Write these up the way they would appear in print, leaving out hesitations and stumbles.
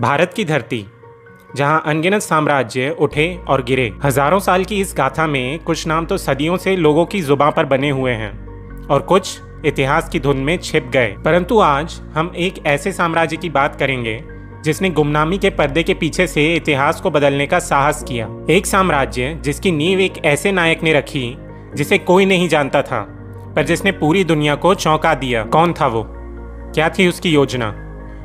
भारत की धरती, जहां अनगिनत साम्राज्य उठे और गिरे। हजारों साल की इस गाथा में कुछ नाम तो सदियों से लोगों की जुबां पर बने हुए हैं और कुछ इतिहास की धुन में छिप गए। परंतु आज हम एक ऐसे साम्राज्य की बात करेंगे जिसने गुमनामी के पर्दे के पीछे से इतिहास को बदलने का साहस किया। एक साम्राज्य जिसकी नींव एक ऐसे नायक ने रखी जिसे कोई नहीं जानता था, पर जिसने पूरी दुनिया को चौंका दिया। कौन था वो? क्या थी उसकी योजना?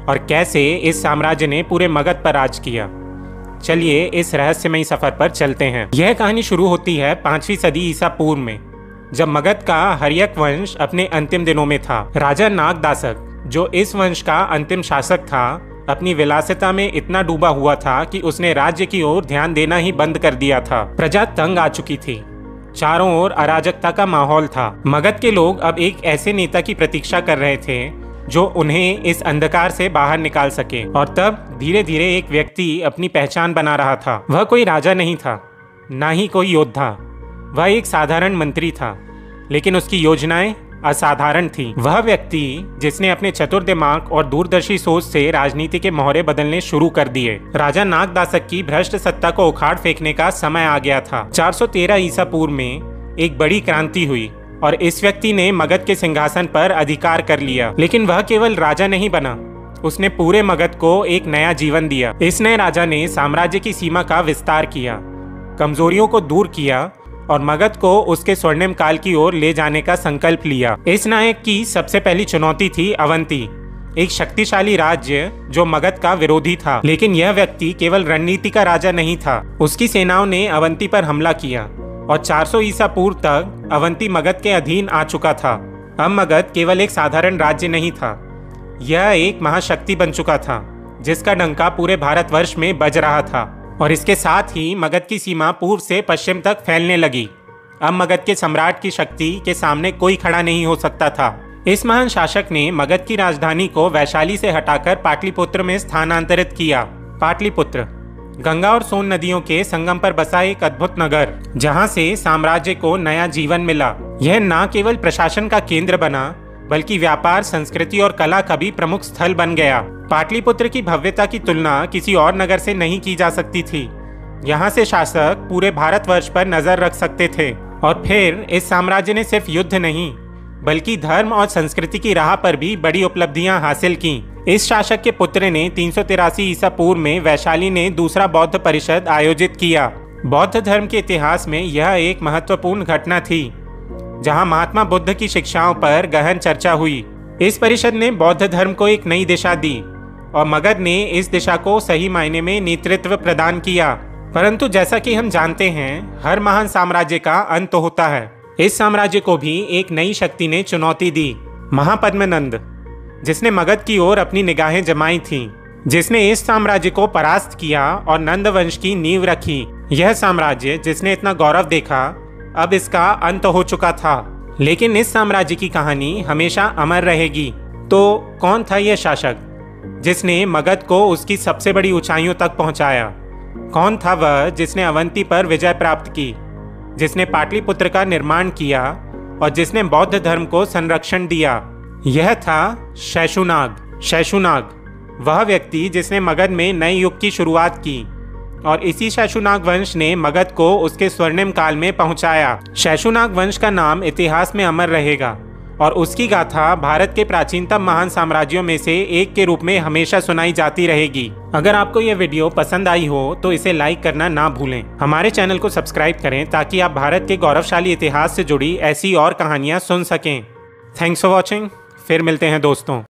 और कैसे इस साम्राज्य ने पूरे मगध पर राज किया? चलिए इस रहस्यमयी सफर पर चलते हैं। यह कहानी शुरू होती है 5वीं सदी ईसा पूर्व में, जब मगध का हर्यक वंश अपने अंतिम दिनों में था। राजा नागदासक, जो इस वंश का अंतिम शासक था, अपनी विलासिता में इतना डूबा हुआ था कि उसने राज्य की ओर ध्यान देना ही बंद कर दिया था। प्रजा तंग आ चुकी थी, चारों ओर अराजकता का माहौल था। मगध के लोग अब एक ऐसे नेता की प्रतीक्षा कर रहे थे जो उन्हें इस अंधकार से बाहर निकाल सके। और तब धीरे धीरे एक व्यक्ति अपनी पहचान बना रहा था। वह कोई राजा नहीं था, ना ही कोई योद्धा। वह एक साधारण मंत्री था, लेकिन उसकी योजनाएं असाधारण थी। वह व्यक्ति जिसने अपने चतुर दिमाग और दूरदर्शी सोच से राजनीति के मोहरे बदलने शुरू कर दिए। राजा नागदासक की भ्रष्ट सत्ता को उखाड़ फेंकने का समय आ गया था। 413 ईसा पूर्व में एक बड़ी क्रांति हुई और इस व्यक्ति ने मगध के सिंहासन पर अधिकार कर लिया। लेकिन वह केवल राजा नहीं बना, उसने पूरे मगध को एक नया जीवन दिया। इस नए राजा ने साम्राज्य की सीमा का विस्तार किया, कमजोरियों को दूर किया और मगध को उसके स्वर्णिम काल की ओर ले जाने का संकल्प लिया। इस नायक की सबसे पहली चुनौती थी अवंती, एक शक्तिशाली राज्य जो मगध का विरोधी था। लेकिन यह व्यक्ति केवल रणनीति का राजा नहीं था। उसकी सेनाओं ने अवंती पर हमला किया और 400 ईसा पूर्व तक अवंती मगध के अधीन आ चुका था। अब मगध केवल एक साधारण राज्य नहीं था, यह एक महाशक्ति बन चुका था जिसका डंका पूरे भारतवर्ष में बज रहा था। और इसके साथ ही मगध की सीमा पूर्व से पश्चिम तक फैलने लगी। अब मगध के सम्राट की शक्ति के सामने कोई खड़ा नहीं हो सकता था। इस महान शासक ने मगध की राजधानी को वैशाली से हटाकर पाटलिपुत्र में स्थानांतरित किया। पाटलिपुत्र गंगा और सोन नदियों के संगम पर बसा एक अद्भुत नगर, जहां से साम्राज्य को नया जीवन मिला। यह न केवल प्रशासन का केंद्र बना, बल्कि व्यापार, संस्कृति और कला का भी प्रमुख स्थल बन गया। पाटलिपुत्र की भव्यता की तुलना किसी और नगर से नहीं की जा सकती थी। यहाँ से शासक पूरे भारतवर्ष पर नजर रख सकते थे। और फिर इस साम्राज्य ने सिर्फ युद्ध नहीं, बल्कि धर्म और संस्कृति की राह पर भी बड़ी उपलब्धियां हासिल की। इस शासक के पुत्र ने 383 ईसा पूर्व में वैशाली ने दूसरा बौद्ध परिषद आयोजित किया। बौद्ध धर्म के इतिहास में यह एक महत्वपूर्ण घटना थी, जहां महात्मा बुद्ध की शिक्षाओं पर गहन चर्चा हुई। इस परिषद ने बौद्ध धर्म को एक नई दिशा दी और मगध ने इस दिशा को सही मायने में नेतृत्व प्रदान किया। परंतु जैसा कि हम जानते हैं, हर महान साम्राज्य का अंत होता है। इस साम्राज्य को भी एक नई शक्ति ने चुनौती दी, महापद्मनंद, जिसने मगध की ओर अपनी निगाहें जमाई थीं, जिसने इस साम्राज्य को परास्त किया और नंद वंश की नींव रखी। यह साम्राज्य जिसने इतना गौरव देखा, अब इसका अंत हो चुका था, लेकिन इस साम्राज्य की कहानी हमेशा अमर रहेगी। तो कौन था यह शासक जिसने मगध को उसकी सबसे बड़ी ऊंचाइयों तक पहुंचाया? कौन था वह जिसने अवंती पर विजय प्राप्त की, जिसने पाटलिपुत्र का निर्माण किया और जिसने बौद्ध धर्म को संरक्षण दिया? यह था शैशुनाग। शैशुनाग वह व्यक्ति जिसने मगध में नए युग की शुरुआत की और इसी शैशुनाग वंश ने मगध को उसके स्वर्णिम काल में पहुंचाया। शैशुनाग वंश का नाम इतिहास में अमर रहेगा और उसकी गाथा भारत के प्राचीनतम महान साम्राज्यों में से एक के रूप में हमेशा सुनाई जाती रहेगी। अगर आपको यह वीडियो पसंद आई हो तो इसे लाइक करना ना भूलें। हमारे चैनल को सब्सक्राइब करें ताकि आप भारत के गौरवशाली इतिहास से जुड़ी ऐसी और कहानियां सुन सकें। Thanks for watching. फिर मिलते हैं दोस्तों।